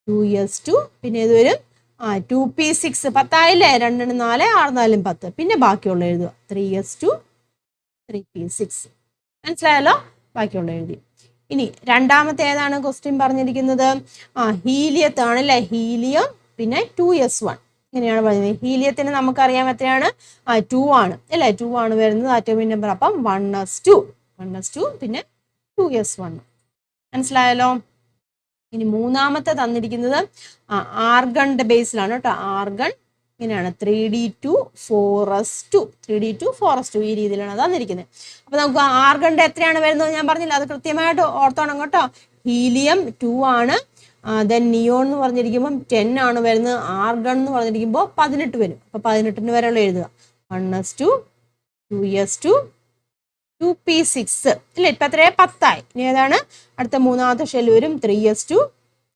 2s2 പിന്നെ ഇത് വരും 2p6 10 ആയില്ലേ 2 4 6 4 10 പിന്നെ ബാക്കിയുള്ള എഴുതുക 3s2 3p6 മനസ്സിലായല്ലോ ബാക്കിയുള്ള എഴുതി ഇനി രണ്ടാമത്തെ ഏതാണ് ക്വസ്റ്റ്യൻ പറഞ്ഞിരിക്കുന്നത് ഹീലിയത്താണ് അല്ലേ ഹീലിയം പിന്നെ 2s1 ഇങ്ങനെയാണ് പറയുന്നത് ഹീലിയത്തിന് നമുക്കറിയാം എത്രയാണ് 2 ആണ് അല്ലേ 2 ആണ് വരുന്നത് ആറ്റോമിക് നമ്പർ അപ്പം 1s2 പിന്നെ 2s1 മനസ്സിലായല്ലോ ഇനി മൂന്നാമത്തെ തന്നിരിക്കുന്നത് ആർഗണിന്റെ ബേസിലാണ് കേട്ടോ ആർഗൺ ഇങ്ങനെയാണ് 3d2 4s2 3d2 4s2 ഈ രീതിയിലാണ് തന്നിരിക്കുന്നത് അപ്പൊ നമുക്ക് ആർഗണിന്റെ എത്രയാണ് വരുന്നത് ഞാൻ പറഞ്ഞില്ല അത് കൃത്യമായിട്ട് ഓർത്തോണം കേട്ടോ ഹീലിയം 2 ആണ് ദെൻ നിയോൺ എന്ന് പറഞ്ഞിരിക്കുമ്പോൾ 10 ആണ് വരുന്നത് ആർഗൺ എന്ന് പറഞ്ഞിരിക്കുമ്പോൾ 18 വരും അപ്പൊ 18 വരെയുള്ള എഴുതുക 1s2 2s2 2p6 അല്ലേ ഇപ്പൊ എത്രയാ 10 ആയി ഇനി ഏതാണ് അടുത്ത മൂന്നാമത്തെ ഷെൽ വരും 3s2